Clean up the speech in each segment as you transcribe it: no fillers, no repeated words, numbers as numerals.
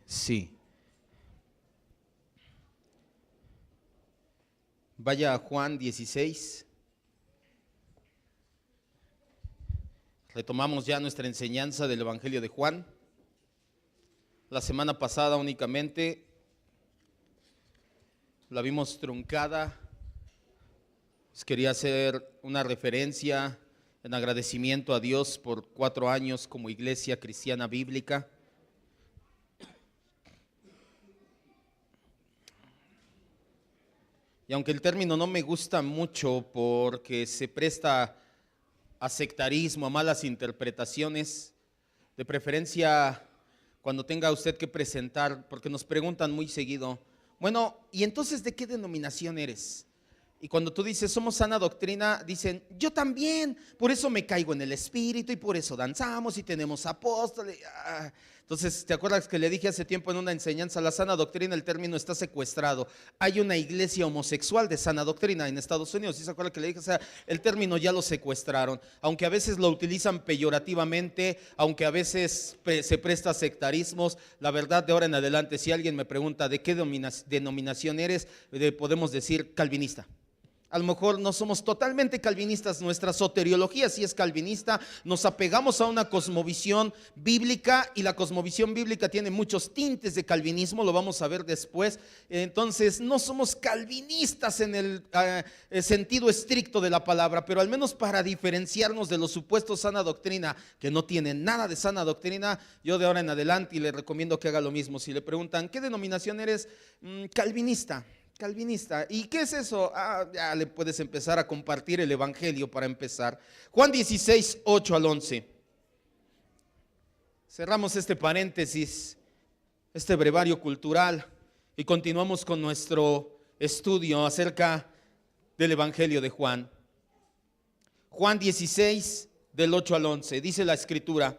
Sí. Vaya a Juan 16. Retomamos ya nuestra enseñanza del Evangelio de Juan. La semana pasada únicamente la vimos truncada. Pues quería hacer una referencia en agradecimiento a Dios por 4 años como iglesia cristiana bíblica. Y aunque el término no me gusta mucho porque se presta a sectarismo, a malas interpretaciones, de preferencia cuando tenga usted que presentar, porque nos preguntan muy seguido, bueno, ¿y entonces de qué denominación eres? Y cuando tú dices, somos sana doctrina, dicen, yo también, por eso me caigo en el espíritu y por eso danzamos y tenemos apóstoles. Entonces, ¿te acuerdas que le dije hace tiempo en una enseñanza, la sana doctrina, el término está secuestrado? Hay una iglesia homosexual de sana doctrina en Estados Unidos, ¿sí se acuerda que le dije? O sea, el término ya lo secuestraron, aunque a veces lo utilizan peyorativamente, aunque a veces se presta a sectarismos. La verdad, de ahora en adelante, si alguien me pregunta de qué denominación eres, podemos decir calvinista. A lo mejor no somos totalmente calvinistas, nuestra soteriología sí es calvinista, nos apegamos a una cosmovisión bíblica y la cosmovisión bíblica tiene muchos tintes de calvinismo, lo vamos a ver después. Entonces no somos calvinistas en el sentido estricto de la palabra, pero al menos para diferenciarnos de los supuestos sana doctrina que no tienen nada de sana doctrina, yo de ahora en adelante y le recomiendo que haga lo mismo. Si le preguntan, ¿qué denominación eres? Calvinista. Calvinista. ¿Y qué es eso? Ya le puedes empezar a compartir el evangelio para empezar. Juan 16, 8 al 11. Cerramos este paréntesis, este brevario cultural y continuamos con nuestro estudio acerca del evangelio de Juan. Juan 16, del 8 al 11. Dice la escritura: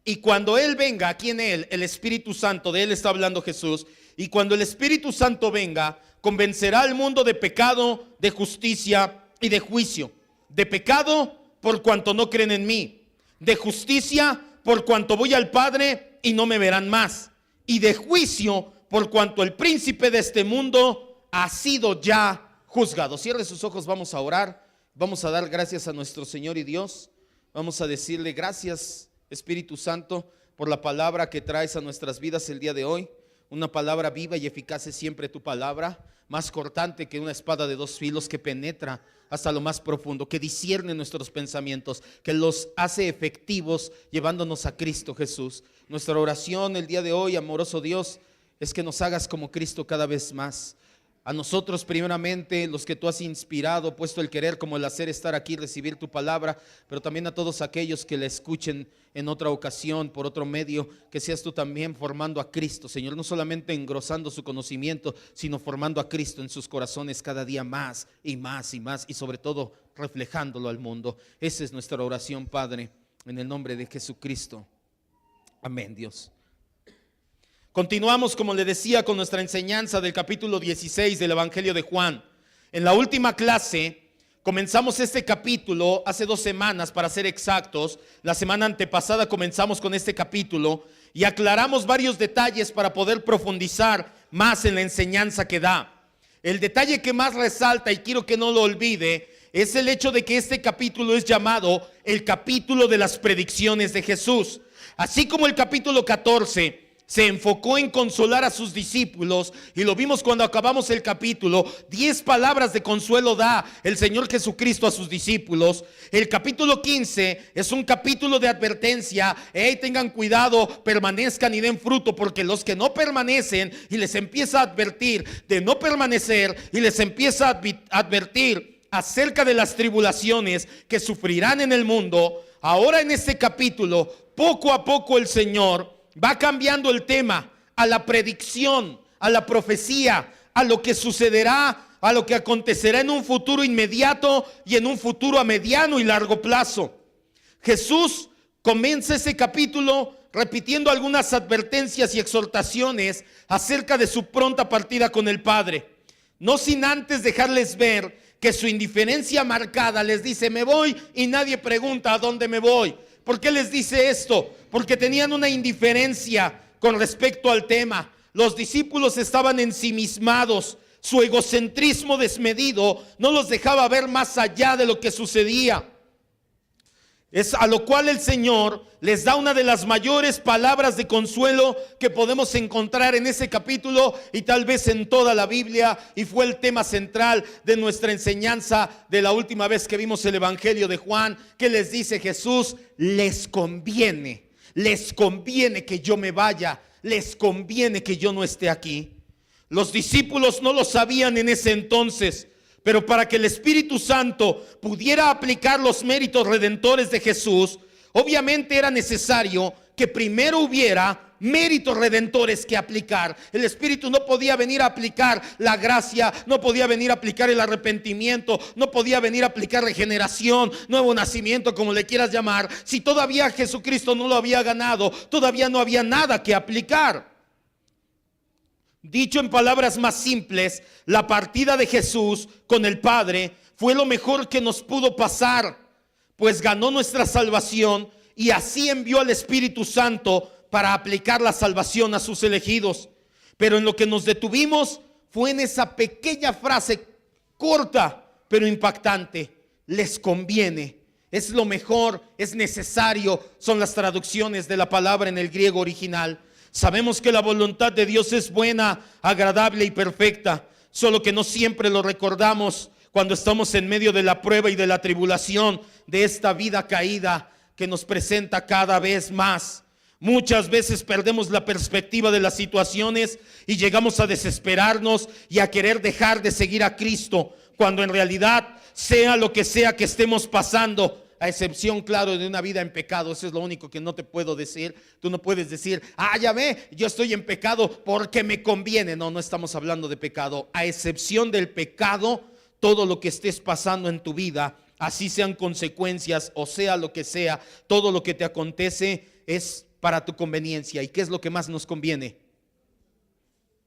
y cuando Él venga, aquí en Él, el Espíritu Santo, de Él está hablando Jesús, y cuando el Espíritu Santo venga, convencerá al mundo de pecado, de justicia y de juicio. De pecado, por cuanto no creen en mí. De justicia, por cuanto voy al Padre y no me verán más. Y de juicio, por cuanto el príncipe de este mundo ha sido ya juzgado. Cierre sus ojos, vamos a orar. Vamos a dar gracias a nuestro Señor y Dios. Vamos a decirle gracias, Espíritu Santo, por la palabra que traes a nuestras vidas el día de hoy. Una palabra viva y eficaz es siempre tu palabra, más cortante que una espada de 2 filos, que penetra hasta lo más profundo, que discierne nuestros pensamientos, que los hace efectivos llevándonos a Cristo Jesús. Nuestra oración el día de hoy, amoroso Dios, es que nos hagas como Cristo cada vez más. A nosotros primeramente, los que tú has inspirado, puesto el querer como el hacer, estar aquí, recibir tu palabra, pero también a todos aquellos que la escuchen en otra ocasión, por otro medio, que seas tú también formando a Cristo, Señor, no solamente engrosando su conocimiento, sino formando a Cristo en sus corazones cada día más y más y más, y sobre todo reflejándolo al mundo. Esa es nuestra oración, Padre, en el nombre de Jesucristo. Amén, Dios. Continuamos, como le decía, con nuestra enseñanza del capítulo 16 del Evangelio de Juan. En la última clase comenzamos este capítulo hace 2 semanas, para ser exactos. La semana antepasada comenzamos con este capítulo y aclaramos varios detalles para poder profundizar más en la enseñanza que da. El detalle que más resalta, y quiero que no lo olvide, es el hecho de que este capítulo es llamado el capítulo de las predicciones de Jesús. Así como el capítulo 14 se enfocó en consolar a sus discípulos, y lo vimos cuando acabamos el capítulo. 10 palabras de consuelo da el Señor Jesucristo a sus discípulos. El capítulo 15 es un capítulo de advertencia. Tengan cuidado, permanezcan y den fruto, porque los que no permanecen, y les empieza a advertir de no permanecer, y les empieza a advertir acerca de las tribulaciones que sufrirán en el mundo. Ahora en este capítulo, poco a poco el Señor va cambiando el tema a la predicción, a la profecía, a lo que sucederá, a lo que acontecerá en un futuro inmediato y en un futuro a mediano y largo plazo. Jesús comienza ese capítulo repitiendo algunas advertencias y exhortaciones acerca de su pronta partida con el Padre, no sin antes dejarles ver que su indiferencia marcada les dice: me voy, y nadie pregunta a dónde me voy. ¿Por qué les dice esto? Porque tenían una indiferencia con respecto al tema. Los discípulos estaban ensimismados. Su egocentrismo desmedido no los dejaba ver más allá de lo que sucedía. Es a lo cual el Señor les da una de las mayores palabras de consuelo que podemos encontrar en ese capítulo y tal vez en toda la Biblia, y fue el tema central de nuestra enseñanza de la última vez que vimos el Evangelio de Juan. Que les dice Jesús: les conviene que yo me vaya, les conviene que yo no esté aquí. Los discípulos no lo sabían en ese entonces, pero para que el Espíritu Santo pudiera aplicar los méritos redentores de Jesús, obviamente era necesario que primero hubiera méritos redentores que aplicar. El Espíritu no podía venir a aplicar la gracia, no podía venir a aplicar el arrepentimiento, no podía venir a aplicar regeneración, nuevo nacimiento, como le quieras llamar, si todavía Jesucristo no lo había ganado. Todavía no había nada que aplicar. Dicho en palabras más simples, la partida de Jesús con el Padre fue lo mejor que nos pudo pasar, pues ganó nuestra salvación y así envió al Espíritu Santo para aplicar la salvación a sus elegidos. Pero en lo que nos detuvimos fue en esa pequeña frase corta pero impactante: les conviene, es lo mejor, es necesario. Son las traducciones de la palabra en el griego original. Sabemos que la voluntad de Dios es buena, agradable y perfecta, solo que no siempre lo recordamos cuando estamos en medio de la prueba y de la tribulación de esta vida caída que nos presenta cada vez más. Muchas veces perdemos la perspectiva de las situaciones y llegamos a desesperarnos y a querer dejar de seguir a Cristo, cuando en realidad, sea lo que sea que estemos pasando, a excepción, claro, de una vida en pecado. Eso es lo único que no te puedo decir. Tú no puedes decir: ya ve, yo estoy en pecado porque me conviene. No estamos hablando de pecado. A excepción del pecado, todo lo que estés pasando en tu vida, así sean consecuencias o sea lo que sea, todo lo que te acontece es para tu conveniencia. ¿Y qué es lo que más nos conviene?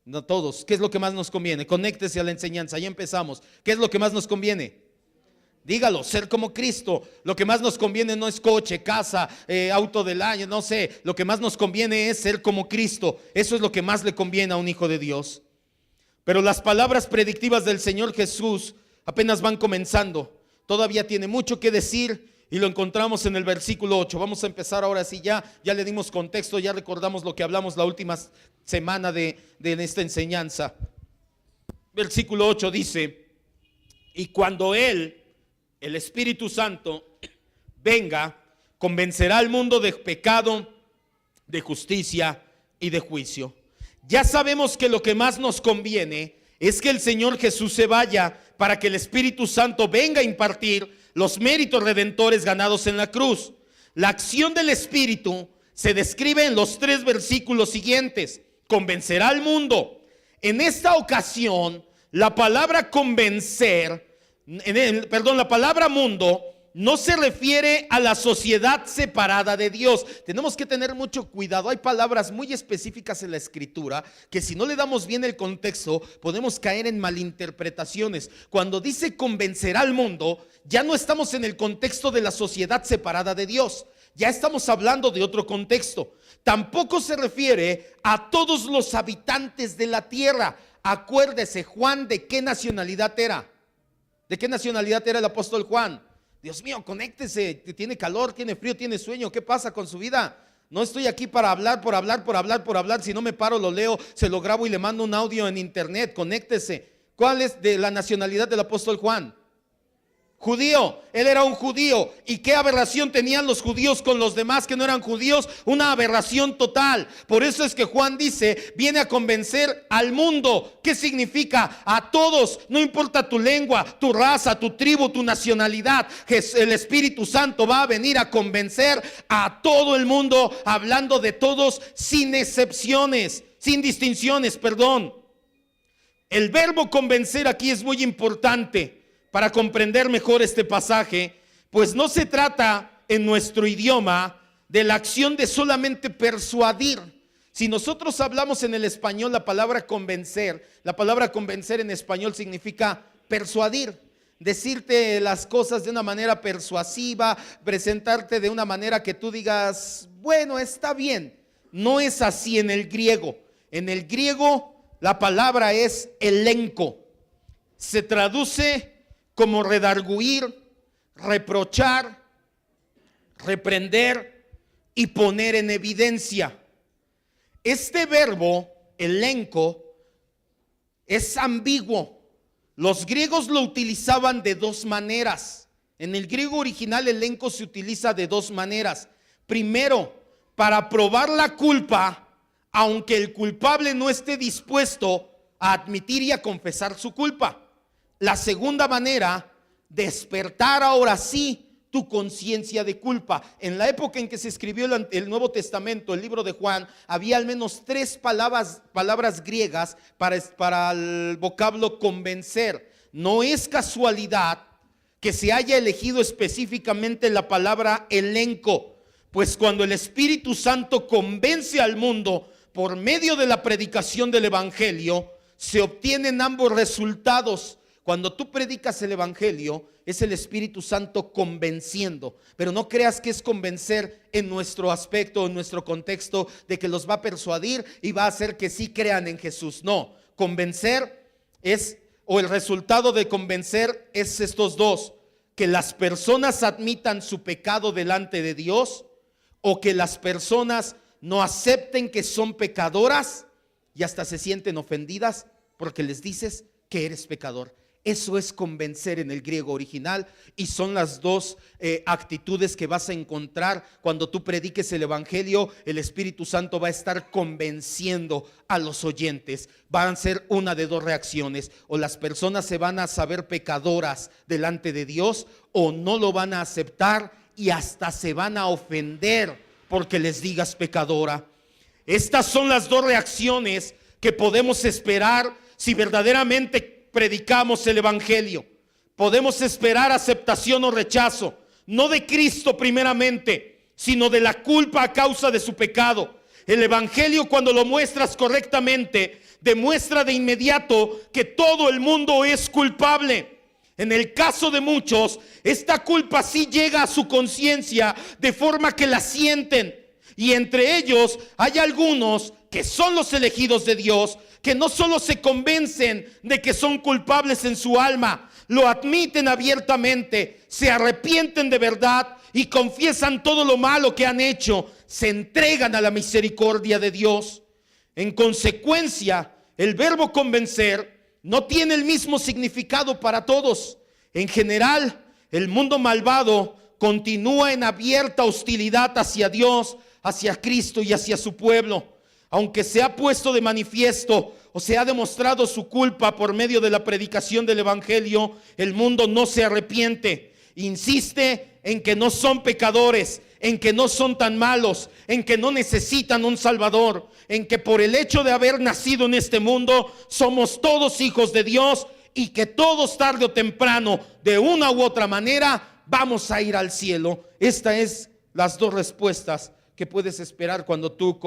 No todos. ¿Qué es lo que más nos conviene? Conéctese a la enseñanza. Ya empezamos. ¿Qué es lo que más nos conviene? Dígalo: ser como Cristo. Lo que más nos conviene no es coche, casa, auto del año, no sé. Lo que más nos conviene es ser como Cristo. Eso es lo que más le conviene a un hijo de Dios. Pero las palabras predictivas del Señor Jesús apenas van comenzando. Todavía tiene mucho que decir y lo encontramos en el versículo 8. Vamos a empezar ahora sí. Ya le dimos contexto, ya recordamos lo que hablamos la última semana de esta enseñanza. Versículo 8 dice: y cuando Él, el Espíritu Santo, venga, convencerá al mundo de pecado, de justicia y de juicio. Ya sabemos que lo que más nos conviene es que el Señor Jesús se vaya, para que el Espíritu Santo venga a impartir los méritos redentores ganados en la cruz. La acción del Espíritu se describe en los 3 versículos siguientes: convencerá al mundo. En esta ocasión, la palabra convencer, la palabra mundo no se refiere a la sociedad separada de Dios. Tenemos que tener mucho cuidado. Hay palabras muy específicas en la Escritura que, si no le damos bien el contexto, podemos caer en malinterpretaciones. Cuando dice convencerá al mundo, ya no estamos en el contexto de la sociedad separada de Dios. Ya estamos hablando de otro contexto. Tampoco se refiere a todos los habitantes de la tierra. Acuérdese, Juan, ¿de qué nacionalidad era? ¿De qué nacionalidad era el apóstol Juan? Dios mío, conéctese. Tiene calor, tiene frío, tiene sueño. ¿Qué pasa con su vida? No estoy aquí para hablar, por hablar. Si no me paro, lo leo, se lo grabo y le mando un audio en internet. Conéctese. ¿Cuál es de la nacionalidad del apóstol Juan? Judío. Él era un judío. ¿Y qué aberración tenían los judíos con los demás que no eran judíos? Una aberración total. Por eso es que Juan dice: viene a convencer al mundo. ¿Qué significa? A todos, no importa tu lengua, tu raza, tu tribu, tu nacionalidad. El Espíritu Santo va a venir a convencer a todo el mundo, hablando de todos sin excepciones, sin distinciones, perdón. El verbo convencer aquí es muy importante para comprender mejor este pasaje, pues no se trata en nuestro idioma de la acción de solamente persuadir. Si nosotros hablamos en el español la palabra convencer en español significa persuadir. decirte las cosas de una manera persuasiva, presentarte de una manera que tú digas, bueno, está bien. No es así en el griego. En el griego la palabra es elenco. Se traduce como redarguir, reprochar, reprender y poner en evidencia. Este verbo, elenco, es ambiguo. Los griegos lo utilizaban de dos maneras. En el griego original, elenco se utiliza de dos maneras. Primero, para probar la culpa, aunque el culpable no esté dispuesto a admitir y a confesar su culpa. La segunda manera, despertar ahora sí tu conciencia de culpa. En la época en que se escribió el Nuevo Testamento, el libro de Juan, había al menos 3 palabras griegas para el vocablo convencer. No es casualidad que se haya elegido específicamente la palabra elenco, pues cuando el Espíritu Santo convence al mundo por medio de la predicación del Evangelio, se obtienen ambos resultados. Cuando tú predicas el Evangelio, es el Espíritu Santo convenciendo, pero no creas que es convencer en nuestro aspecto, en nuestro contexto, de que los va a persuadir y va a hacer que sí crean en Jesús. No, convencer es, o el resultado de convencer es estos dos: que las personas admitan su pecado delante de Dios, o que las personas no acepten que son pecadoras y hasta se sienten ofendidas porque les dices que eres pecador. Eso es convencer en el griego original, y son las dos actitudes que vas a encontrar cuando tú prediques el Evangelio. El Espíritu Santo va a estar convenciendo a los oyentes. Van a ser una de dos reacciones: o las personas se van a saber pecadoras delante de Dios, o no lo van a aceptar y hasta se van a ofender porque les digas pecadora. Estas son las dos reacciones que podemos esperar si verdaderamente predicamos el Evangelio. Podemos esperar aceptación o rechazo, no de Cristo primeramente, sino de la culpa a causa de su pecado. El Evangelio, cuando lo muestras correctamente, demuestra de inmediato que todo el mundo es culpable. En el caso de muchos, esta culpa sí llega a su conciencia de forma que la sienten. Y entre ellos hay algunos que son los elegidos de Dios, que no solo se convencen de que son culpables en su alma, lo admiten abiertamente, se arrepienten de verdad y confiesan todo lo malo que han hecho, se entregan a la misericordia de Dios. En consecuencia, el verbo convencer no tiene el mismo significado para todos. En general, el mundo malvado continúa en abierta hostilidad hacia Dios, hacia Cristo y hacia su pueblo. Aunque se ha puesto de manifiesto o se ha demostrado su culpa por medio de la predicación del Evangelio, el mundo no se arrepiente. Insiste en que no son pecadores, en que no son tan malos, en que no necesitan un Salvador, en que por el hecho de haber nacido en este mundo somos todos hijos de Dios, y que todos tarde o temprano, de una u otra manera, vamos a ir al cielo. Estas es las dos respuestas que puedes esperar cuando tú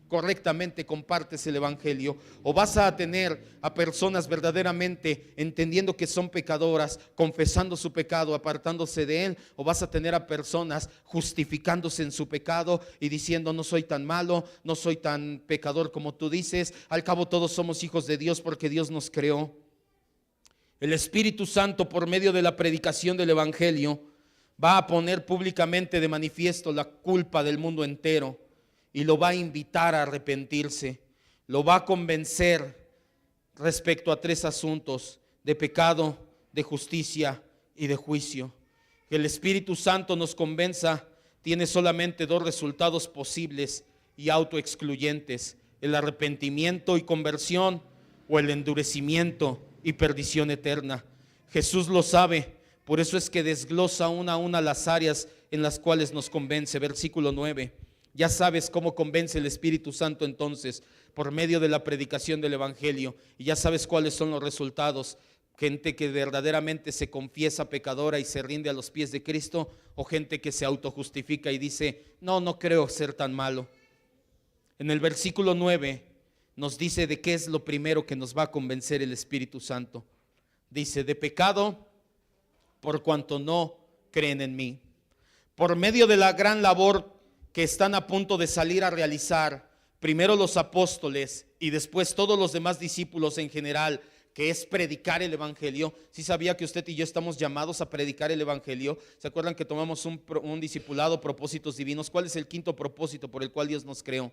correctamente compartes el Evangelio. O vas a tener a personas verdaderamente entendiendo que son pecadoras, confesando su pecado, apartándose de él, o vas a tener a personas justificándose en su pecado y diciendo: no soy tan malo, no soy tan pecador como tú dices, al cabo todos somos hijos de Dios porque Dios nos creó. El Espíritu Santo, por medio de la predicación del Evangelio, va a poner públicamente de manifiesto la culpa del mundo entero y lo va a invitar a arrepentirse. Lo va a convencer respecto a 3 asuntos: de pecado, de justicia y de juicio. Que el Espíritu Santo nos convenza tiene solamente 2 resultados posibles y autoexcluyentes: el arrepentimiento y conversión, o el endurecimiento y perdición eterna. Jesús lo sabe, por eso es que desglosa una a una las áreas en las cuales nos convence. Versículo 9. Ya sabes cómo convence el Espíritu Santo entonces, por medio de la predicación del Evangelio, y ya sabes cuáles son los resultados: gente que verdaderamente se confiesa pecadora y se rinde a los pies de Cristo, o gente que se autojustifica y dice: no creo ser tan malo. En el versículo 9 nos dice de qué es lo primero que nos va a convencer el Espíritu Santo. Dice: de pecado, por cuanto no creen en mí. Por medio de la gran labor que están a punto de salir a realizar, primero los apóstoles y después todos los demás discípulos en general, que es predicar el evangelio. ¿Sí sabía que usted y yo estamos llamados a predicar el evangelio? ¿Se acuerdan que tomamos un discipulado, propósitos divinos? ¿Cuál es el quinto propósito por el cual Dios nos creó?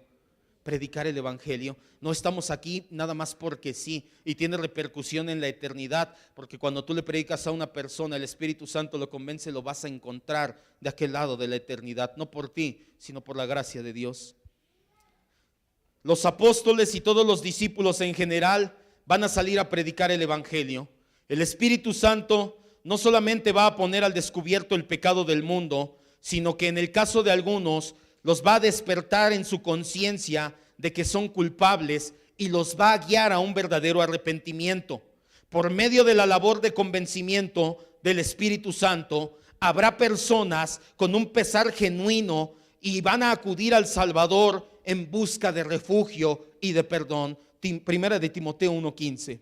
Predicar el evangelio. No estamos aquí nada más porque sí, y tiene repercusión en la eternidad, porque cuando tú le predicas a una persona, el Espíritu Santo lo convence, lo vas a encontrar de aquel lado de la eternidad, no por ti, sino por la gracia de Dios. Los apóstoles y todos los discípulos en general van a salir a predicar el evangelio. El Espíritu Santo no solamente va a poner al descubierto el pecado del mundo, sino que en el caso de algunos los va a despertar en su conciencia de que son culpables y los va a guiar a un verdadero arrepentimiento. Por medio de la labor de convencimiento del Espíritu Santo, habrá personas con un pesar genuino y van a acudir al Salvador en busca de refugio y de perdón. Primera de Timoteo 1:15.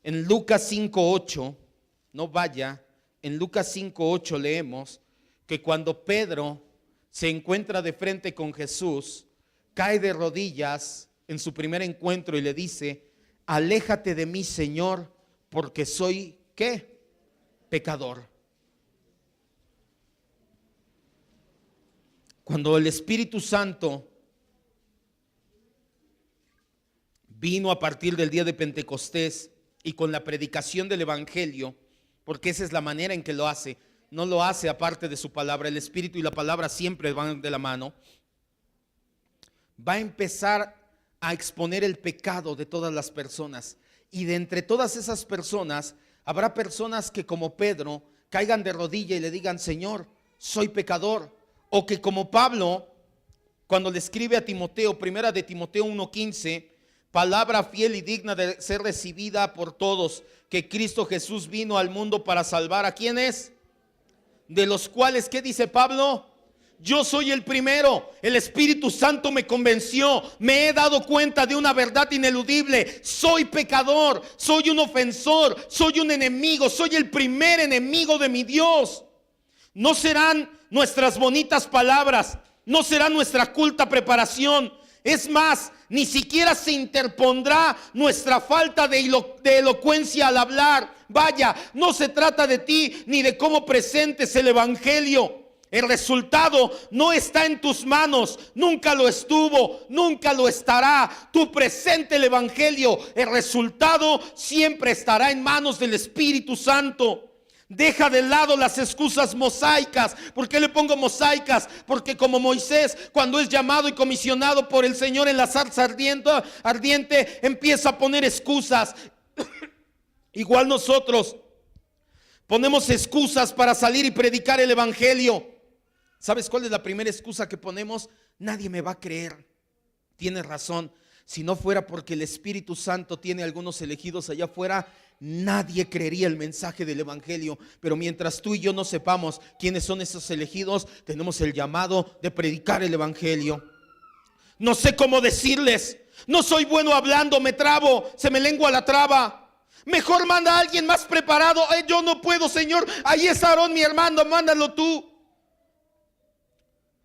En Lucas 5:8, no vaya, en Lucas 5:8 leemos que cuando Pedro se encuentra de frente con Jesús, cae de rodillas en su primer encuentro y le dice: aléjate de mí, Señor, porque soy, ¿qué? Pecador. Cuando el Espíritu Santo vino a partir del día de Pentecostés y con la predicación del evangelio, porque esa es la manera en que lo hace, no lo hace aparte de su palabra. El Espíritu y la palabra siempre van de la mano. Va a empezar a exponer el pecado de todas las personas, y de entre todas esas personas habrá personas que, como Pedro, caigan de rodilla y le digan: Señor, soy pecador. O que, como Pablo, cuando le escribe a Timoteo, primera de Timoteo 1:15, palabra fiel y digna de ser recibida por todos, que Cristo Jesús vino al mundo para salvar ¿a quiénes? De los cuales, ¿qué dice Pablo? Yo soy el primero. El Espíritu Santo me convenció, me he dado cuenta de una verdad ineludible: soy pecador, soy un ofensor, soy un enemigo, soy el primer enemigo de mi Dios. No serán nuestras bonitas palabras, no será nuestra culta preparación. Es más, ni siquiera se interpondrá nuestra falta de elocuencia al hablar. Vaya, no se trata de ti ni de cómo presentes el evangelio. El resultado no está en tus manos, nunca lo estuvo, nunca lo estará. Tú presente el evangelio, el resultado siempre estará en manos del Espíritu Santo. Deja de lado las excusas mosaicas. ¿Por qué le pongo mosaicas? Porque como Moisés, cuando es llamado y comisionado por el Señor en la zarza ardiente, empieza a poner excusas. Igual nosotros ponemos excusas para salir y predicar el evangelio. ¿Sabes cuál es la primera excusa que ponemos? Nadie me va a creer. Tienes razón. Si no fuera porque el Espíritu Santo tiene algunos elegidos allá afuera, nadie creería el mensaje del evangelio. Pero mientras tú y yo no sepamos quiénes son esos elegidos, tenemos el llamado de predicar el evangelio. No sé cómo decirles, no soy bueno hablando, me trabo, se me lengua la traba. Mejor manda a alguien más preparado. Yo no puedo, Señor, ahí es Aarón, mi hermano, mándalo tú.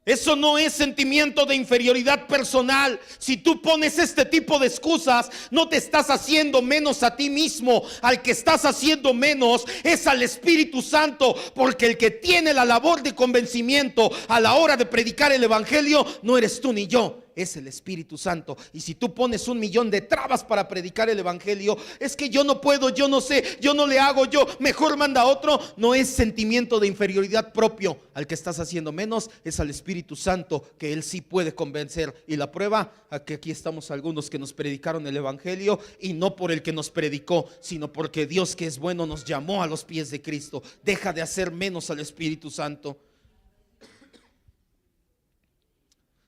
Eso no es sentimiento de inferioridad personal. Si tú pones este tipo de excusas, no te estás haciendo menos a ti mismo. Al que estás haciendo menos es al Espíritu Santo, porque el que tiene la labor de convencimiento a la hora de predicar el evangelio no eres tú ni yo, es el Espíritu Santo. Y si tú pones 1,000,000 de trabas para predicar el evangelio, es que yo no puedo, yo no sé, yo no le hago, yo mejor manda a otro, no es sentimiento de inferioridad propio. Al que estás haciendo menos es al Espíritu Santo, que Él sí puede convencer. Y la prueba, a que aquí estamos algunos que nos predicaron el evangelio, y no por el que nos predicó, sino porque Dios, que es bueno, nos llamó a los pies de Cristo. Deja de hacer menos al Espíritu Santo.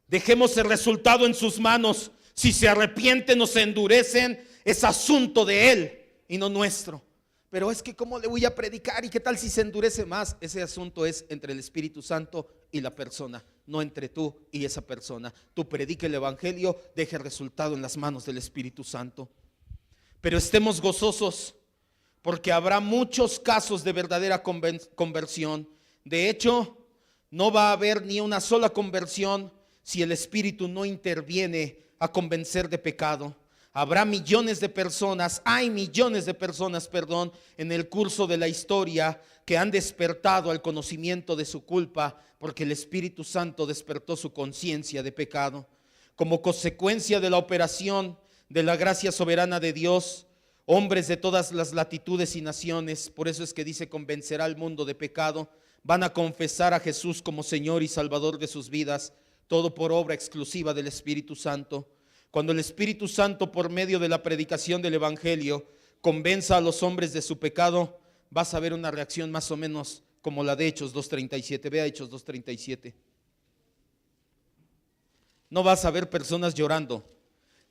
Dejemos el resultado en sus manos. Si se arrepienten o se endurecen, es asunto de Él y no nuestro. Pero es que ¿cómo le voy a predicar? ¿Y qué tal si se endurece más? Ese asunto es entre el Espíritu Santo y la persona, no entre tú y esa persona. Tú predica el evangelio, deja el resultado en las manos del Espíritu Santo. Pero estemos gozosos, porque habrá muchos casos de verdadera conversión. De hecho, no va a haber ni una sola conversión si el Espíritu no interviene a convencer de pecado. Habrá millones de personas, hay millones de personas, en el curso de la historia que han despertado al conocimiento de su culpa porque el Espíritu Santo despertó su conciencia de pecado. Como consecuencia de la operación de la gracia soberana de Dios, hombres de todas las latitudes y naciones, por eso es que dice convencerá al mundo de pecado, van a confesar a Jesús como Señor y Salvador de sus vidas, todo por obra exclusiva del Espíritu Santo. Cuando el Espíritu Santo, por medio de la predicación del Evangelio, convenza a los hombres de su pecado, vas a ver una reacción más o menos como la de Hechos 2:37. Vea Hechos 2:37. No vas a ver personas llorando.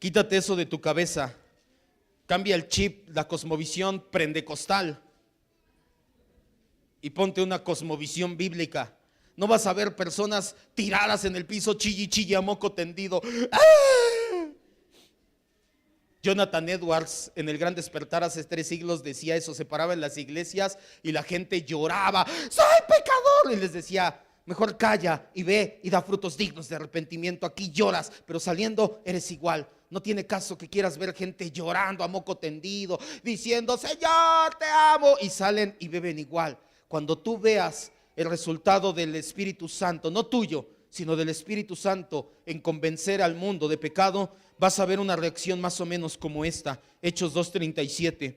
Quítate eso de tu cabeza. Cambia el chip, la cosmovisión pentecostal y ponte una cosmovisión bíblica. No vas a ver personas tiradas en el piso, chille a moco tendido. ¡Ah! Jonathan Edwards en el Gran Despertar hace 3 siglos decía eso, se paraba en las iglesias y la gente lloraba, soy pecador, y les decía, mejor calla y ve y da frutos dignos de arrepentimiento. Aquí lloras, pero saliendo eres igual. No tiene caso que quieras ver gente llorando a moco tendido, diciendo, Señor, te amo, y salen y beben igual. Cuando tú veas el resultado del Espíritu Santo, no tuyo, sino del Espíritu Santo, en convencer al mundo de pecado, vas a ver una reacción más o menos como esta. Hechos 2:37.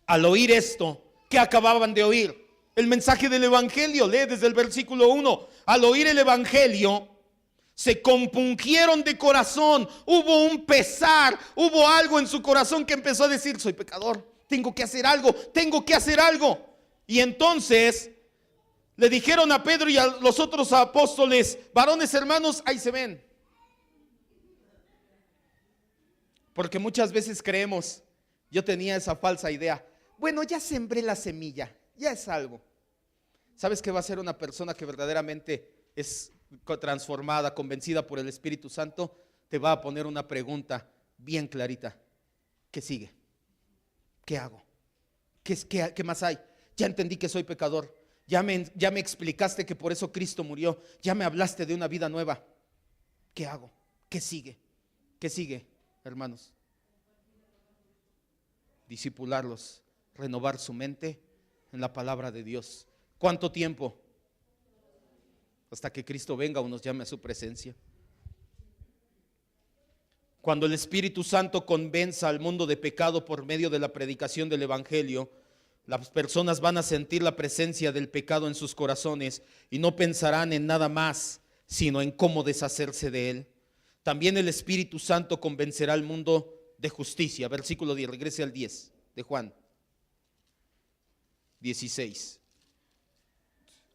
Al oír esto, ¿qué acababan de oír? El mensaje del Evangelio. Lee desde el versículo 1. Al oír el Evangelio, se compungieron de corazón. Hubo un pesar, hubo algo en su corazón que empezó a decir, soy pecador, tengo que hacer algo, tengo que hacer algo. Y entonces le dijeron a Pedro y a los otros apóstoles, varones hermanos, ahí se ven. Porque muchas veces creemos, yo tenía esa falsa idea, bueno, ya sembré la semilla, ya es algo. ¿Sabes qué va a ser una persona que verdaderamente es transformada, convencida por el Espíritu Santo? Te va a poner una pregunta bien clarita. ¿Qué sigue? ¿Qué hago? ¿Qué más hay? Ya entendí que soy pecador. Ya me explicaste que por eso Cristo murió. Ya me hablaste de una vida nueva. ¿Qué hago? ¿Qué sigue? ¿Qué sigue, hermanos? Discipularlos, renovar su mente en la palabra de Dios. ¿Cuánto tiempo? Hasta que Cristo venga o nos llame a su presencia. Cuando el Espíritu Santo convenza al mundo de pecado por medio de la predicación del Evangelio, las personas van a sentir la presencia del pecado en sus corazones y no pensarán en nada más, sino en cómo deshacerse de él. También el Espíritu Santo convencerá al mundo de justicia. Versículo 10, regrese al 10 de Juan 16.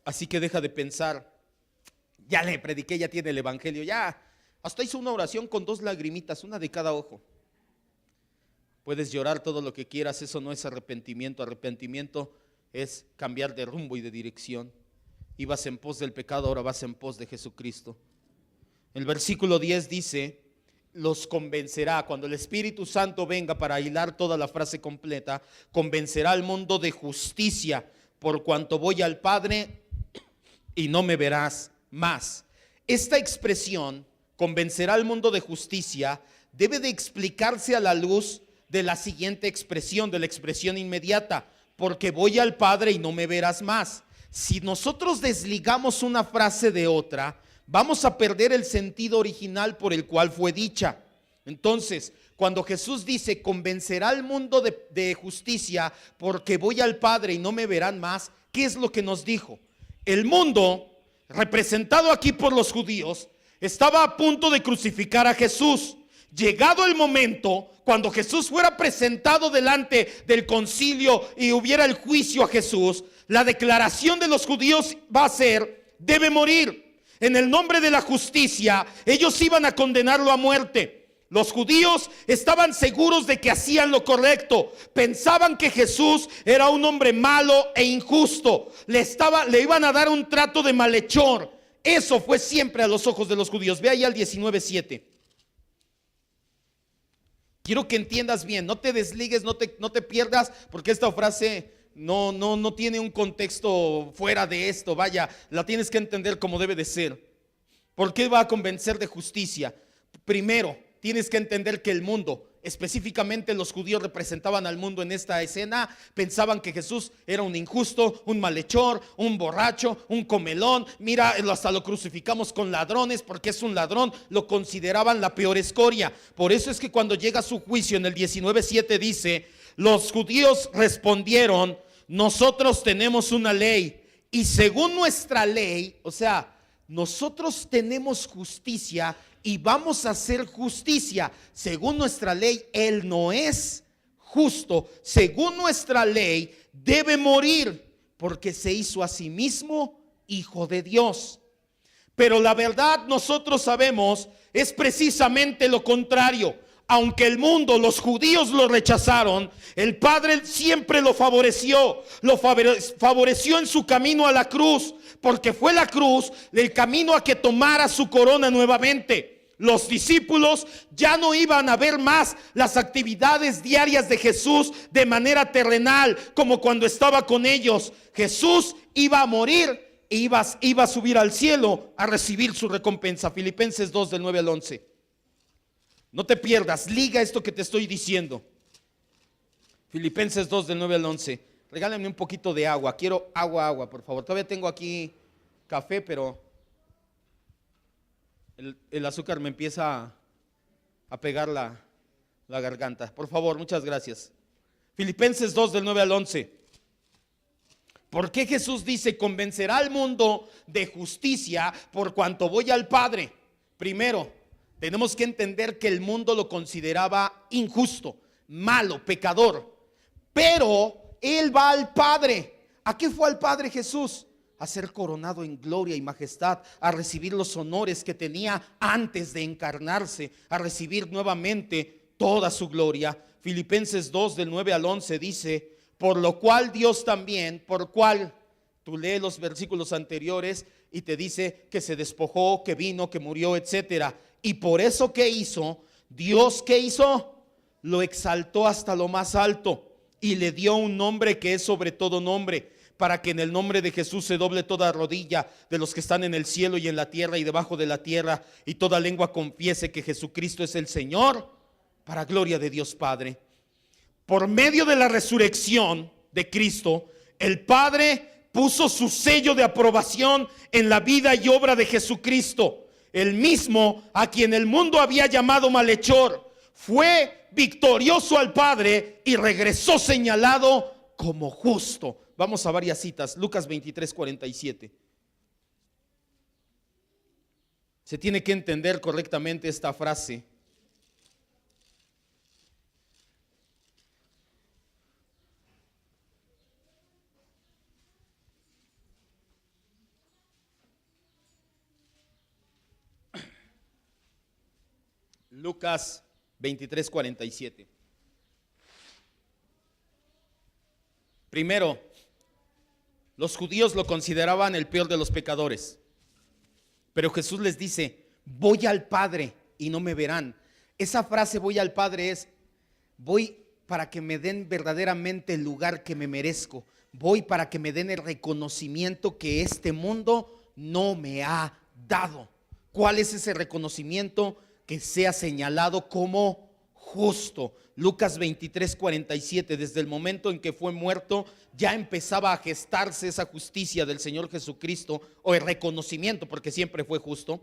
Así que deja de pensar, ya le prediqué, ya tiene el Evangelio, ya, hasta hizo una oración con 2 lagrimitas, una de cada ojo. Puedes llorar todo lo que quieras, eso no es arrepentimiento. Arrepentimiento es cambiar de rumbo y de dirección. Ibas en pos del pecado, ahora vas en pos de Jesucristo. El versículo 10 dice, los convencerá. Cuando el Espíritu Santo venga, para hilar toda la frase completa, convencerá al mundo de justicia, por cuanto voy al Padre y no me verás más. Esta expresión, convencerá al mundo de justicia, debe de explicarse a la luz de la siguiente expresión, de la expresión inmediata, porque voy al Padre y no me verás más. Si nosotros desligamos una frase de otra, vamos a perder el sentido original por el cual fue dicha. Entonces, cuando Jesús dice, convencerá al mundo de justicia, porque voy al Padre y no me verán más, ¿qué es lo que nos dijo? El mundo, representado aquí por los judíos, estaba a punto de crucificar a Jesús. Llegado el momento, cuando Jesús fuera presentado delante del concilio y hubiera el juicio a Jesús, la declaración de los judíos va a ser, debe morir. En el nombre de la justicia, ellos iban a condenarlo a muerte. Los judíos estaban seguros de que hacían lo correcto. Pensaban que Jesús era un hombre malo e injusto. Le iban a dar un trato de malhechor. Eso fue siempre a los ojos de los judíos. Ve ahí al 19:7. Quiero que entiendas bien, no te desligues, no te pierdas, porque esta frase no tiene un contexto fuera de esto. Vaya, la tienes que entender como debe de ser. ¿Por qué va a convencer de justicia? Primero, tienes que entender que el mundo, específicamente los judíos representaban al mundo en esta escena, pensaban que Jesús era un injusto, un malhechor, un borracho, un comelón. Mira, hasta lo crucificamos con ladrones porque es un ladrón, lo consideraban la peor escoria. Por eso es que cuando llega a su juicio en el 19:7 dice, los judíos respondieron, nosotros tenemos una ley y según nuestra ley, o sea, nosotros tenemos justicia y vamos a hacer justicia. Según nuestra ley, Él no es justo. Según nuestra ley, debe morir porque se hizo a sí mismo hijo de Dios. Pero la verdad, nosotros sabemos, es precisamente lo contrario. Aunque el mundo, los judíos lo rechazaron, el Padre siempre lo favoreció en su camino a la cruz, porque fue la cruz el camino a que tomara su corona nuevamente. Los discípulos ya no iban a ver más las actividades diarias de Jesús de manera terrenal, como cuando estaba con ellos. Jesús iba a morir e iba a subir al cielo a recibir su recompensa. Filipenses 2 del 9 al 11. No te pierdas, liga esto que te estoy diciendo. Filipenses 2 del 9 al 11. Regálame un poquito de agua, quiero agua, por favor. Todavía tengo aquí café, pero el azúcar me empieza a pegar la garganta. Por favor, muchas gracias. Filipenses 2 del 9 al 11. ¿Por qué Jesús dice, convencerá al mundo de justicia por cuanto voy al Padre? Primero, tenemos que entender que el mundo lo consideraba injusto, malo, pecador. Pero Él va al Padre. ¿A qué fue al Padre Jesús? A ser coronado en gloria y majestad, a recibir los honores que tenía antes de encarnarse, a recibir nuevamente toda su gloria. Filipenses 2 del 9 al 11 dice, por lo cual Dios también, tú lees los versículos anteriores y te dice que se despojó, que vino, que murió, etcétera. Y por eso, ¿qué hizo? Dios, ¿qué hizo? Lo exaltó hasta lo más alto y le dio un nombre que es sobre todo nombre, para que en el nombre de Jesús se doble toda rodilla de los que están en el cielo y en la tierra y debajo de la tierra, y toda lengua confiese que Jesucristo es el Señor, para gloria de Dios Padre. Por medio de la resurrección de Cristo, el Padre puso su sello de aprobación en la vida y obra de Jesucristo. El mismo a quien el mundo había llamado malhechor, fue victorioso al Padre y regresó señalado como justo. Vamos a varias citas. Lucas 23:47. Se tiene que entender correctamente esta frase. Lucas 23:47. Primero, los judíos lo consideraban el peor de los pecadores, pero Jesús les dice, voy al Padre y no me verán. Esa frase, voy al Padre, es, voy para que me den verdaderamente el lugar que me merezco. Voy para que me den el reconocimiento que este mundo no me ha dado. ¿Cuál es ese reconocimiento? Que sea señalado como justo. Lucas 23:47, desde el momento en que fue muerto, ya empezaba a gestarse esa justicia del Señor Jesucristo, o el reconocimiento, porque siempre fue justo.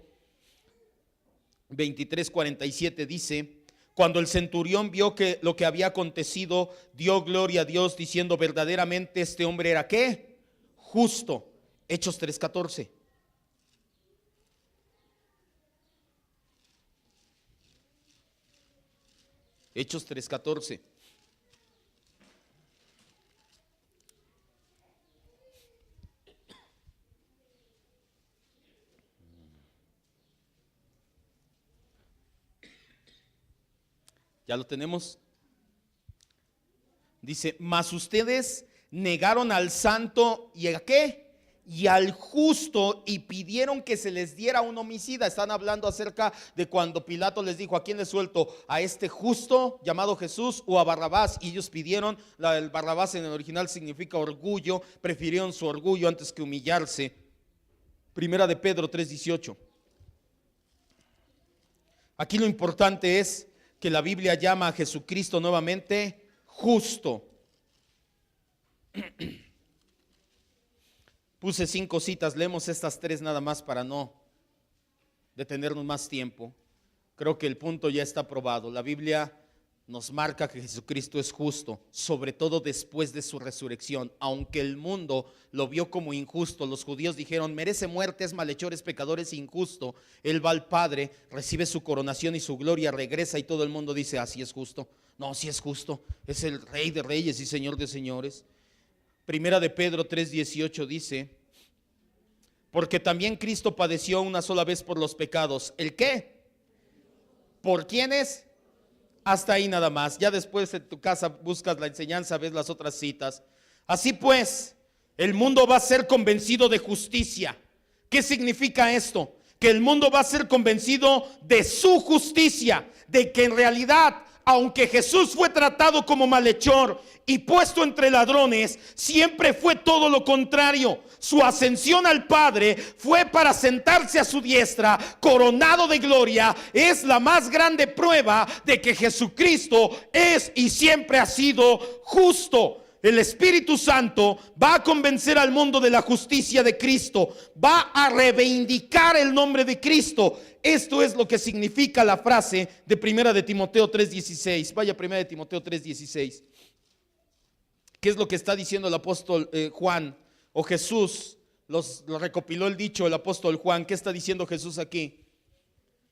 23:47 dice, cuando el centurión vio que lo que había acontecido, dio gloria a Dios, diciendo, verdaderamente este hombre era ¿qué? Justo. Hechos 3:14. Hechos 3:14. ¿Ya lo tenemos? Dice, mas ustedes negaron al santo y ¿a qué? y al justo y pidieron que se les diera un homicida. Están hablando acerca de cuando Pilato les dijo: ¿a quién les suelto? ¿A este justo llamado Jesús o a Barrabás? Y ellos pidieron, el Barrabás en el original significa orgullo, prefirieron su orgullo antes que humillarse. Primera de Pedro 3:18. Aquí lo importante es que la Biblia llama a Jesucristo nuevamente justo. Puse 5 citas, leemos estas 3 nada más para no detenernos más tiempo. Creo que el punto ya está probado. La Biblia nos marca que Jesucristo es justo, sobre todo después de su resurrección. Aunque el mundo lo vio como injusto, los judíos dijeron: merece muerte, es malhechor, es pecador, es injusto. Él va al Padre, recibe su coronación y su gloria, regresa y todo el mundo dice: así es justo. No, sí es justo, es el Rey de Reyes y Señor de Señores. Primera de Pedro 3:18 dice: porque también Cristo padeció una sola vez por los pecados. ¿El qué? ¿Por quiénes? Hasta ahí nada más. Ya después en tu casa buscas la enseñanza, ves las otras citas. Así pues, el mundo va a ser convencido de justicia. ¿Qué significa esto? Que el mundo va a ser convencido de su justicia, de que en realidad, aunque Jesús fue tratado como malhechor y puesto entre ladrones, siempre fue todo lo contrario. Su ascensión al Padre fue para sentarse a su diestra, coronado de gloria. Es la más grande prueba de que Jesucristo es y siempre ha sido justo. El Espíritu Santo va a convencer al mundo de la justicia de Cristo, va a reivindicar el nombre de Cristo. Esto es lo que significa la frase de Primera de Timoteo 3:16. Vaya, Primera de Timoteo 3:16. ¿Qué es lo que está diciendo el apóstol Juan o Jesús? Lo recopiló el dicho el apóstol Juan. ¿Qué está diciendo Jesús aquí?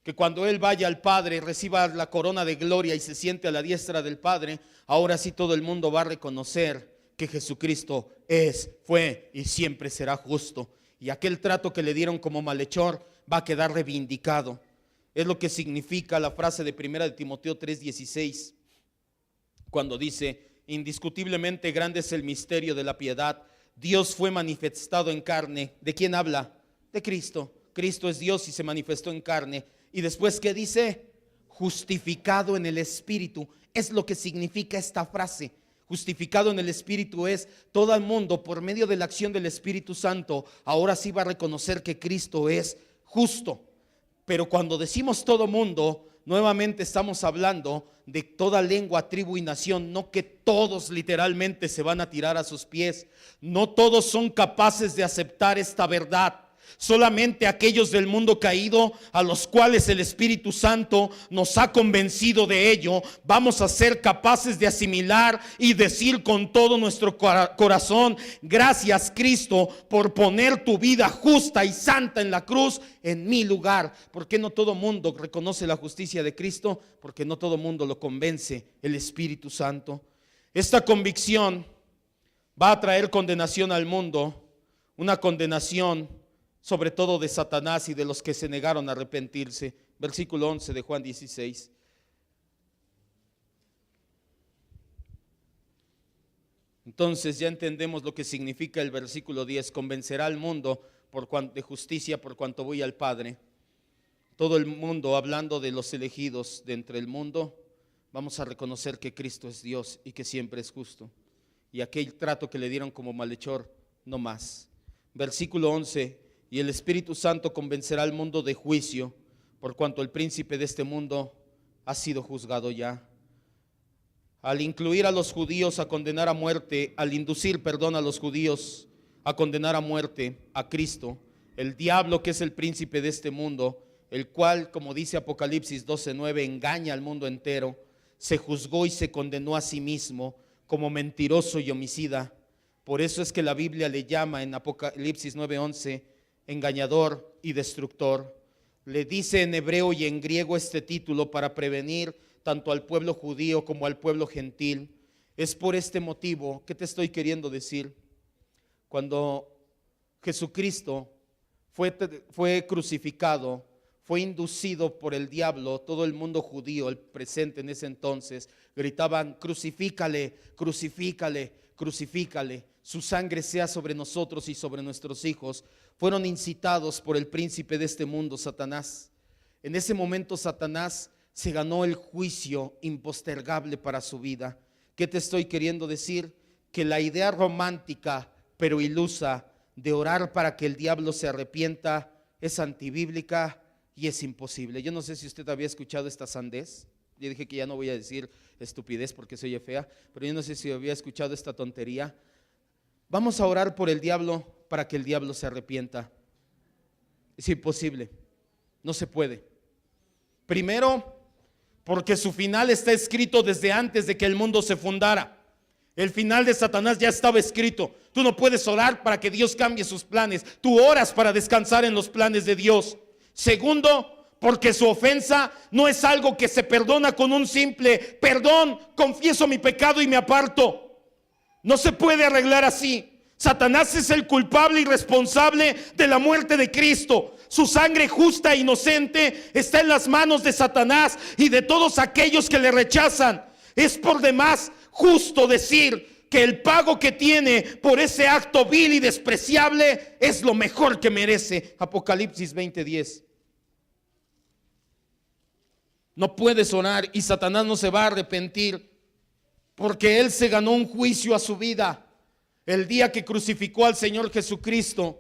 Que cuando Él vaya al Padre, reciba la corona de gloria y se siente a la diestra del Padre, ahora sí todo el mundo va a reconocer que Jesucristo es, fue y siempre será justo. Y aquel trato que le dieron como malhechor va a quedar reivindicado. Es lo que significa la frase de Primera de Timoteo 3:16, cuando dice: indiscutiblemente grande es el misterio de la piedad. Dios fue manifestado en carne. ¿De quién habla? De Cristo. Cristo es Dios y se manifestó en carne. Y después, ¿qué dice? Justificado en el Espíritu. Es lo que significa esta frase. Justificado en el Espíritu es todo el mundo por medio de la acción del Espíritu Santo. Ahora sí va a reconocer que Cristo es justo. Pero cuando decimos todo mundo, nuevamente estamos hablando de toda lengua, tribu y nación. No que todos literalmente se van a tirar a sus pies. No todos son capaces de aceptar esta verdad. Solamente aquellos del mundo caído, a los cuales el Espíritu Santo nos ha convencido de ello, vamos a ser capaces de asimilar y decir con todo nuestro corazón: gracias, Cristo, por poner tu vida justa y santa en la cruz en mi lugar. ¿Por qué no todo mundo reconoce la justicia de Cristo? Porque no todo mundo lo convence el Espíritu Santo. Esta convicción va a traer condenación al mundo, una condenación sobre todo de Satanás y de los que se negaron a arrepentirse. Versículo 11 de Juan 16. Entonces ya entendemos lo que significa el versículo 10. Convencerá al mundo de justicia por cuanto voy al Padre. Todo el mundo, hablando de los elegidos de entre el mundo, vamos a reconocer que Cristo es Dios y que siempre es justo. Y aquel trato que le dieron como malhechor, no más. Versículo 11. Y el Espíritu Santo convencerá al mundo de juicio, por cuanto el príncipe de este mundo ha sido juzgado ya. Al incluir a los judíos a condenar a muerte, al inducir, a los judíos a condenar a muerte a Cristo, el diablo, que es el príncipe de este mundo, el cual, como dice Apocalipsis 12:9, engaña al mundo entero, se juzgó y se condenó a sí mismo como mentiroso y homicida. Por eso es que la Biblia le llama en Apocalipsis 9:11 engañador y destructor. Le dice en hebreo y en griego este título para prevenir tanto al pueblo judío como al pueblo gentil. Es por este motivo que te estoy queriendo decir. Cuando Jesucristo fue crucificado, fue inducido por el diablo, todo el mundo judío, el presente en ese entonces, gritaban: crucifícale, crucifícale, crucifícale. su sangre sea sobre nosotros y sobre nuestros hijos, fueron incitados por el príncipe de este mundo, Satanás. En ese momento Satanás se ganó el juicio impostergable para su vida. ¿Qué te estoy queriendo decir? Que la idea romántica pero ilusa de orar para que el diablo se arrepienta es antibíblica y es imposible. Yo no sé si usted había escuchado esta sandez. Yo dije que ya no voy a decir estupidez porque se oye fea, pero yo no sé si había escuchado esta tontería. Vamos a orar por el diablo para que el diablo se arrepienta. Es imposible, no se puede. Primero, porque su final está escrito desde antes de que el mundo se fundara. El final de Satanás ya estaba escrito. Tú no puedes orar para que Dios cambie sus planes. Tú oras para descansar en los planes de Dios. Segundo, porque su ofensa no es algo que se perdona con un simple perdón, confieso mi pecado y me aparto. No se puede arreglar así. Satanás es el culpable y responsable de la muerte de Cristo. Su sangre justa e inocente está en las manos de Satanás y de todos aquellos que le rechazan. Es por demás justo decir que el pago que tiene por ese acto vil y despreciable es lo mejor que merece. Apocalipsis 20:10. No puedes orar y Satanás no se va a arrepentir, porque él se ganó un juicio a su vida el día que crucificó al Señor Jesucristo.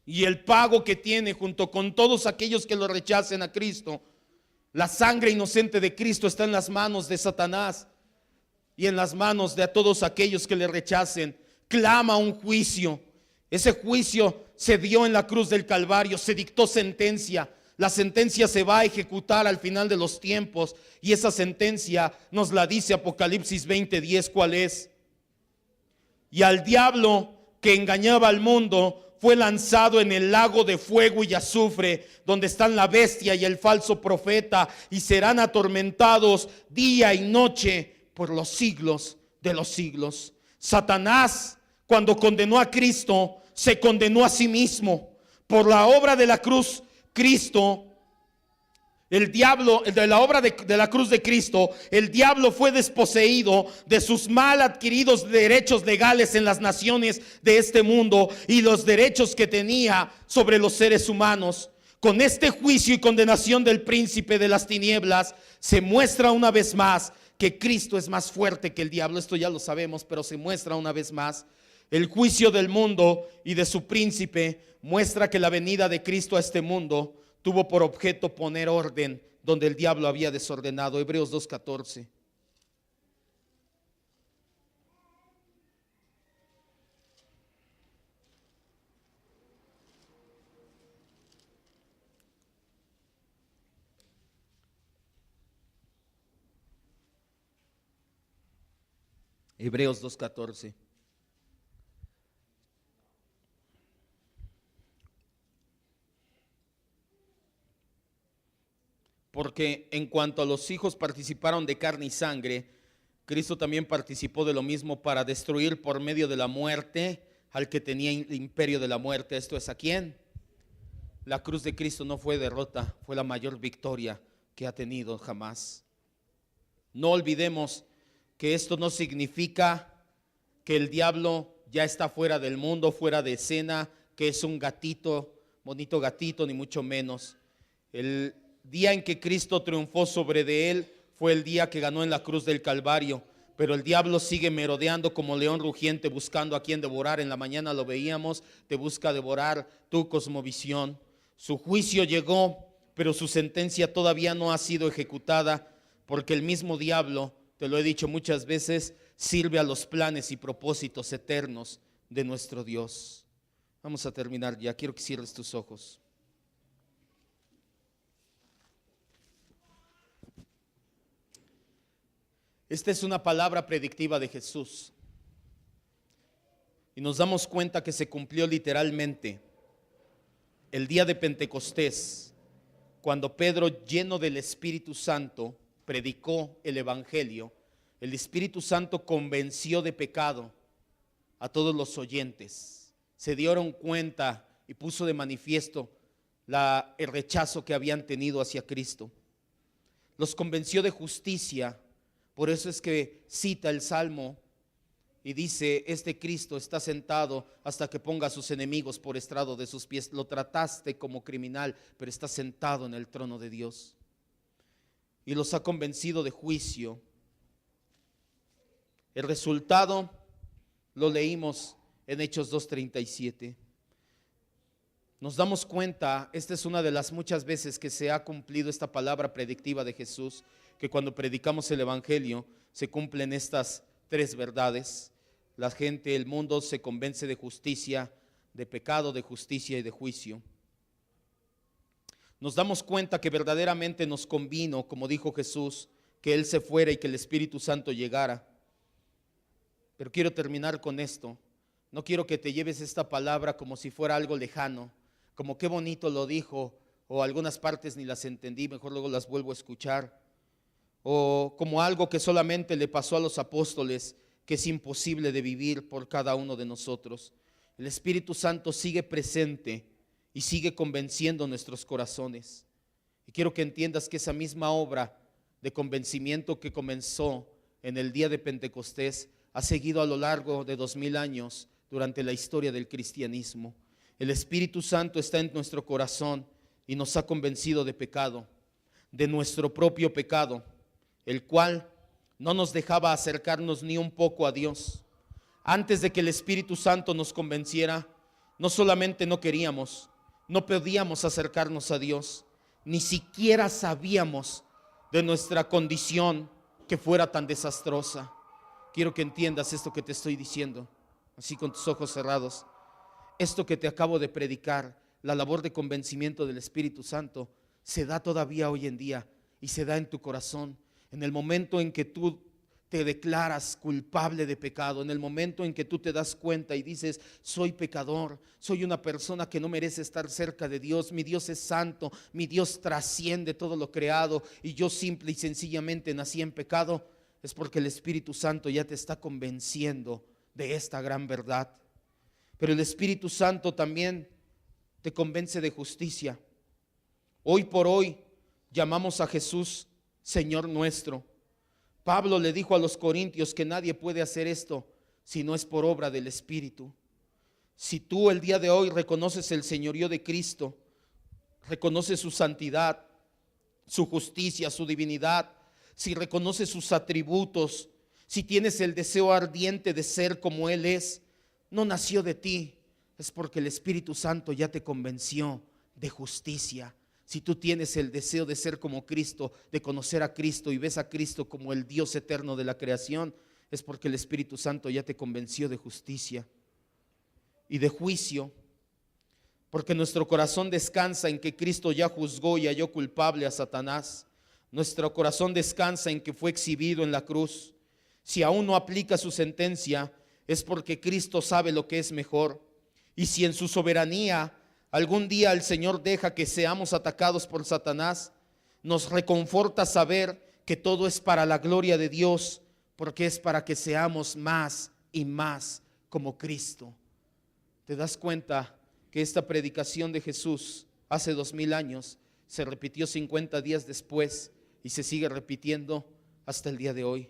Y el pago que tiene junto con todos aquellos que lo rechacen a Cristo, la sangre inocente de Cristo está en las manos de Satanás y en las manos de todos aquellos que le rechacen. Clama un juicio. Ese juicio se dio en la cruz del Calvario, se dictó sentencia. La sentencia se va a ejecutar al final de los tiempos y esa sentencia nos la dice Apocalipsis 20:10. ¿Cuál es? Y al diablo que engañaba al mundo fue lanzado en el lago de fuego y azufre, donde están la bestia y el falso profeta, y serán atormentados día y noche por los siglos de los siglos. Satanás, cuando condenó a Cristo, se condenó a sí mismo. Por la obra de la cruz, Cristo, el diablo, de la obra de la cruz de Cristo, el diablo fue desposeído de sus mal adquiridos derechos legales en las naciones de este mundo y los derechos que tenía sobre los seres humanos. Con este juicio y condenación del príncipe de las tinieblas, se muestra una vez más que Cristo es más fuerte que el diablo. Esto ya lo sabemos, pero se muestra una vez más. El juicio del mundo y de su príncipe muestra que la venida de Cristo a este mundo tuvo por objeto poner orden donde el diablo había desordenado. Hebreos 2:14. Hebreos 2:14. Porque en cuanto a los hijos participaron de carne y sangre, Cristo también participó de lo mismo para destruir por medio de la muerte al que tenía el imperio de la muerte. ¿Esto es a quién? La cruz de Cristo no fue derrota, fue la mayor victoria que ha tenido jamás. No olvidemos que esto no significa que el diablo ya está fuera del mundo, fuera de escena, que es un gatito, bonito gatito, ni mucho menos. El día en que Cristo triunfó sobre de él fue el día que ganó en la cruz del Calvario, pero el diablo sigue merodeando como león rugiente buscando a quien devorar. En la mañana lo veíamos, te busca devorar tu cosmovisión. Su juicio llegó, pero su sentencia todavía no ha sido ejecutada, porque el mismo diablo, te lo he dicho muchas veces, sirve a los planes y propósitos eternos de nuestro Dios. Vamos a terminar ya, quiero que cierres tus ojos. Esta es una palabra predictiva de Jesús y nos damos cuenta que se cumplió literalmente el día de Pentecostés, cuando Pedro, lleno del Espíritu Santo, predicó el Evangelio. El Espíritu Santo convenció de pecado a todos los oyentes. Se dieron cuenta y puso de manifiesto el rechazo que habían tenido hacia Cristo. Los convenció de justicia, Por eso es que cita el Salmo y dice: este Cristo está sentado hasta que ponga a sus enemigos por estrado de sus pies. Lo trataste como criminal, pero está sentado en el trono de Dios. Y los ha convencido de juicio. El resultado lo leímos en Hechos 2:37. Nos damos cuenta, esta es una de las muchas veces que se ha cumplido esta palabra predictiva de Jesús, que cuando predicamos el Evangelio se cumplen estas tres verdades. La gente, el mundo se convence de justicia, de pecado, de justicia y de juicio. Nos damos cuenta que verdaderamente nos convino, como dijo Jesús, que Él se fuera y que el Espíritu Santo llegara. Pero quiero terminar con esto. No quiero que te lleves esta palabra como si fuera algo lejano, como qué bonito lo dijo, o algunas partes ni las entendí, mejor luego las vuelvo a escuchar, o como algo que solamente le pasó a los apóstoles, que es imposible de vivir por cada uno de nosotros. El Espíritu Santo sigue presente y sigue convenciendo nuestros corazones. Y quiero que entiendas que esa misma obra de convencimiento que comenzó en el día de Pentecostés ha seguido a lo largo de 2000 años durante la historia del cristianismo. El Espíritu Santo está en nuestro corazón y nos ha convencido de pecado, de nuestro propio pecado, el cual no nos dejaba acercarnos ni un poco a Dios. Antes de que el Espíritu Santo nos convenciera, no solamente no queríamos, no podíamos acercarnos a Dios, ni siquiera sabíamos de nuestra condición que fuera tan desastrosa. Quiero que entiendas esto que te estoy diciendo, así con tus ojos cerrados. Esto que te acabo de predicar, la labor de convencimiento del Espíritu Santo, se da todavía hoy en día y se da en tu corazón. En el momento en que tú te declaras culpable de pecado, en el momento en que tú te das cuenta y dices: soy pecador, soy una persona que no merece estar cerca de Dios, mi Dios es santo, mi Dios trasciende todo lo creado y yo simple y sencillamente nací en pecado, es porque el Espíritu Santo ya te está convenciendo de esta gran verdad. Pero el Espíritu Santo también te convence de justicia. Hoy por hoy llamamos a Jesús Señor nuestro. Pablo le dijo a los corintios que nadie puede hacer esto si no es por obra del Espíritu. Si tú el día de hoy reconoces el señorío de Cristo, reconoces su santidad, su justicia, su divinidad, si reconoces sus atributos, si tienes el deseo ardiente de ser como Él es, no nació de ti, es porque el Espíritu Santo ya te convenció de justicia. Si tú tienes el deseo de ser como Cristo, de conocer a Cristo y ves a Cristo como el Dios eterno de la creación, es porque el Espíritu Santo ya te convenció de justicia y de juicio, porque nuestro corazón descansa en que Cristo ya juzgó y halló culpable a Satanás. Nuestro corazón descansa en que fue exhibido en la cruz. Si aún no aplica su sentencia, es porque Cristo sabe lo que es mejor. Y si en su soberanía algún día el Señor deja que seamos atacados por Satanás, nos reconforta saber que todo es para la gloria de Dios, porque es para que seamos más y más como Cristo. ¿Te das cuenta que esta predicación de Jesús hace 2000 años se repitió 50 días después y se sigue repitiendo hasta el día de hoy?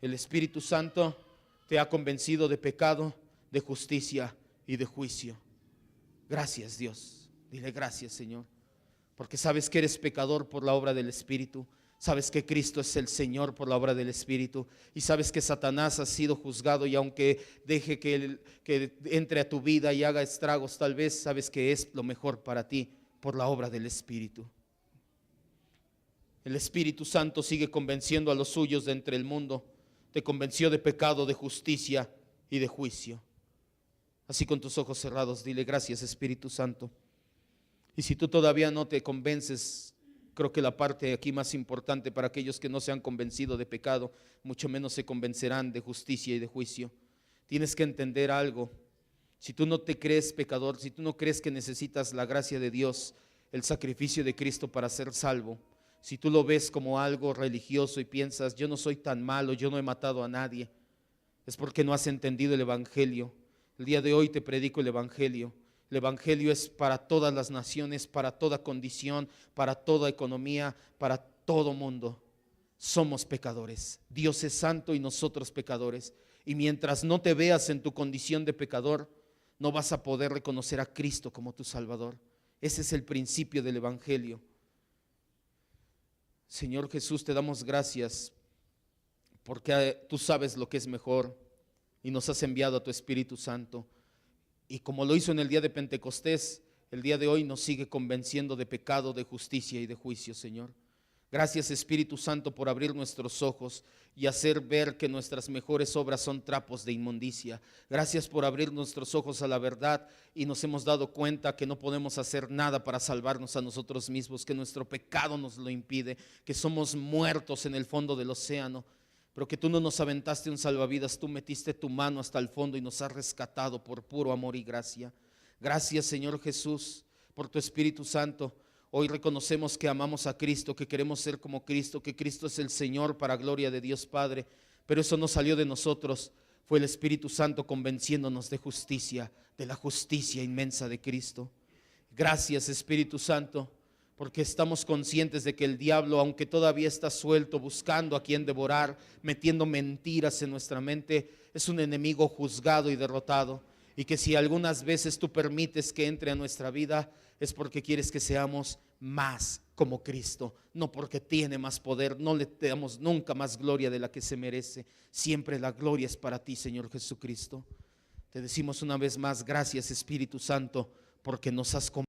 El Espíritu Santo te ha convencido de pecado, de justicia y de juicio. Gracias, Dios. Dile gracias, Señor, porque sabes que eres pecador por la obra del Espíritu. Sabes que Cristo es el Señor por la obra del Espíritu. Y sabes que Satanás ha sido juzgado, y aunque deje que entre a tu vida y haga estragos, tal vez sabes que es lo mejor para ti por la obra del Espíritu. El Espíritu Santo sigue convenciendo a los suyos de entre el mundo. Te convenció de pecado, de justicia y de juicio. Así con tus ojos cerrados, dile gracias, Espíritu Santo. Y si tú todavía no te convences, creo que la parte aquí más importante para aquellos que no se han convencido de pecado, mucho menos se convencerán de justicia y de juicio. Tienes que entender algo. Si tú no te crees pecador, si tú no crees que necesitas la gracia de Dios, el sacrificio de Cristo para ser salvo, si tú lo ves como algo religioso y piensas: yo no soy tan malo, yo no he matado a nadie, es porque no has entendido el Evangelio. El día de hoy te predico el Evangelio. El Evangelio es para todas las naciones, para toda condición, para toda economía, para todo mundo. somos pecadores. Dios es santo y nosotros pecadores. Y mientras no te veas en tu condición de pecador, no vas a poder reconocer a Cristo como tu Salvador. Ese es el principio del Evangelio. Señor Jesús, te damos gracias porque tú sabes lo que es mejor y nos has enviado a tu Espíritu Santo. Y como lo hizo en el día de Pentecostés, el día de hoy nos sigue convenciendo de pecado, de justicia y de juicio, Señor. Gracias, Espíritu Santo, por abrir nuestros ojos y hacer ver que nuestras mejores obras son trapos de inmundicia. Gracias por abrir nuestros ojos a la verdad y nos hemos dado cuenta que no podemos hacer nada para salvarnos a nosotros mismos, que nuestro pecado nos lo impide, que somos muertos en el fondo del océano, pero que tú no nos aventaste un salvavidas, tú metiste tu mano hasta el fondo y nos has rescatado por puro amor y gracia. Gracias, Señor Jesús, por tu Espíritu Santo. Hoy reconocemos que amamos a Cristo, que queremos ser como Cristo, que Cristo es el Señor para gloria de Dios Padre, pero eso no salió de nosotros, fue el Espíritu Santo convenciéndonos de justicia, de la justicia inmensa de Cristo. Gracias, Espíritu Santo, porque estamos conscientes de que el diablo, aunque todavía está suelto, buscando a quien devorar, metiendo mentiras en nuestra mente, es un enemigo juzgado y derrotado, y que si algunas veces tú permites que entre a nuestra vida, es porque quieres que seamos más como Cristo, no porque tiene más poder. No le damos nunca más gloria de la que se merece. Siempre la gloria es para ti, Señor Jesucristo. Te decimos una vez más, gracias, Espíritu Santo, porque nos has